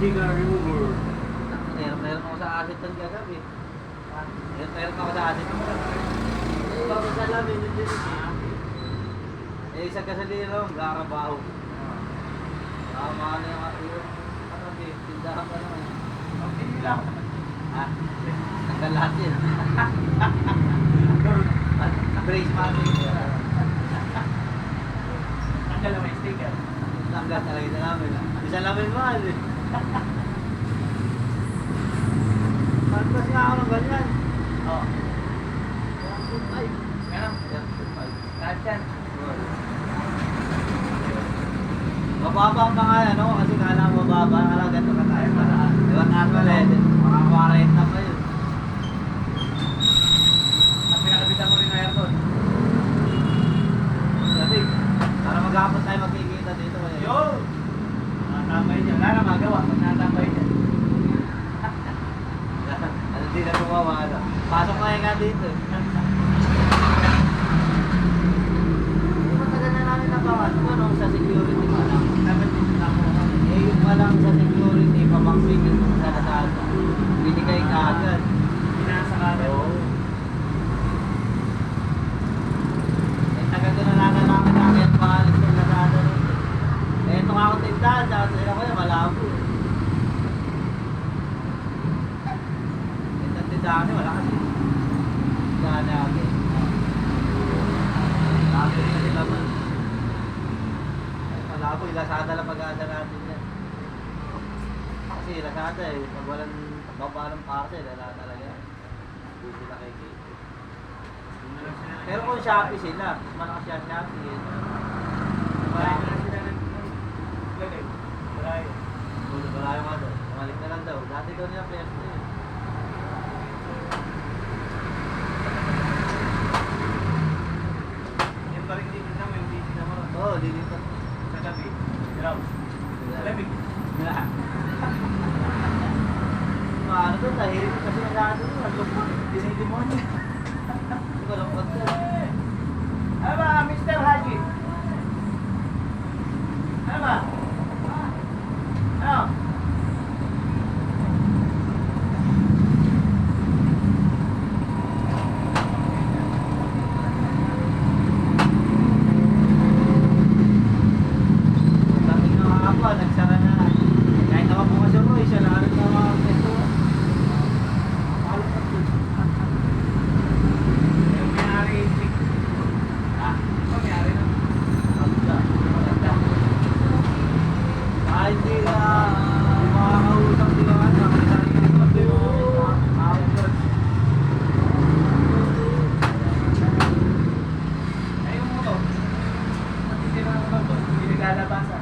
sticker remover. Meron ako sa acid ng gagabi. Meron ako sa acid ng gagabi. Ikaw sa lamin, hindi isa kasaliro, garabaho. Maano yung ano, tindahan pa naman. Okay, lang. Ha? Tanggal lahat yun. Brace natin. Tanggal naman yung sticker. Tanggal talaga sa namin. Isa namin mahal eh. Pagkas nga ako ng ganyan. Oo. 1.5. Meron? 1.5. Lahat yan. Mababa pa nga ano, kasi kala mababa, kala ganito ka tayo para. Diba normal eh, mga 40 pa yun. At pinakabitan mo rin na aircon. Kasi, para maghapon tayo magkikita dito. Yo! Nakatambay niya. Wala na magawa pag nakatambay niya. Ano din na gumawa, ano. Pasok na nga dito. Matagal na namin nabawas ko nung sa security pa lang. Dapat din ako. Eh, yung pa lang sa security, pabangsin yung sa Lazada. Binigay ka agad. Pinasa ka agad. Oo. Eh, tagal ko na namin namin paalis yung Lazada rin. Eh, ito nga ako tindahan, sa sila ko yan, malabo. Ito tindahan niya, wala kasi. Tindahan natin. Sabi rin na nila man. Ay, malabo, yung Lazada lang pag-aada natin yan. Kasi Lazada eh, pag walang baba ng parcel, wala talaga. Hindi sila kay Kate. Pero kung Shopee sila, mas malakas siya Shopee eh. Wala na sila naglagay. Wala yun. Wala yung ano, bumalik na lang daw. Dati daw niya pwesto eh. Yung pa rin dito naman, yung dito naman. Oo, lilipat. Sa gabi. Dilaw. Lamig. Ano to, tahimik kasi nagano doon. Ang lupot. Dinidemonyo. Hindi ko lupot to. Ano ba, Mr. Haji? Ano ba? Ano? Dating nga ako, nagsara na. Kahit nakabukas yung Roy, siya lang na mga pwesto. Makalupot yun. Yung may-ari, Ah, ito may-ari na. maganda. Kahit hindi ka makakausap sila ka na, may sarili ka Ay, yung motor. Pati sila ng motor, hindi naglalabasa.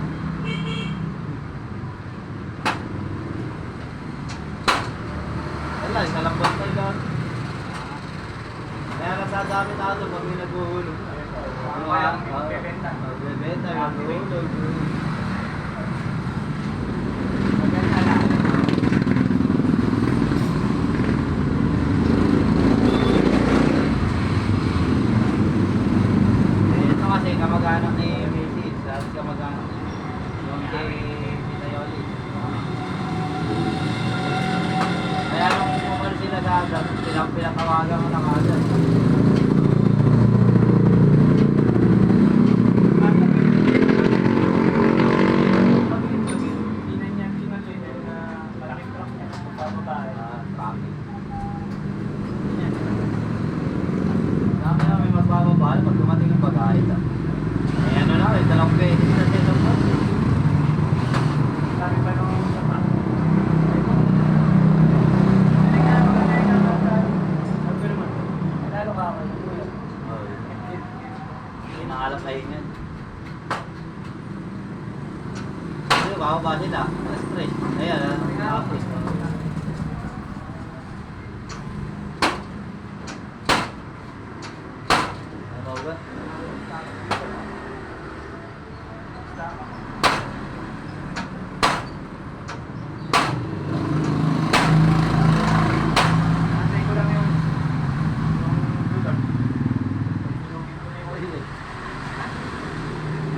Wala, isa lang basta yung lahat. Kaya nasagamit ako doon pag may naghuhulog. Ano kaya kung bebenta? Bebenta, may naghuhulog. Maganda lang. Eh, ito kasi kamag-anak ni Mrs. Tapos kamag-anak ni yung kay Pinayoli. Kaya nung pumal sila agad, pinatawagan ko na agad. Traffic. Dami na may magbababahal pag dumating yung bagahe. Eh ano na eh, 2 pesos na sila po. Hindi nakalas sa inyo. Hindi, bababa sila. Alas 3. Ayan, tapos. Ano ba?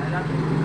Alam.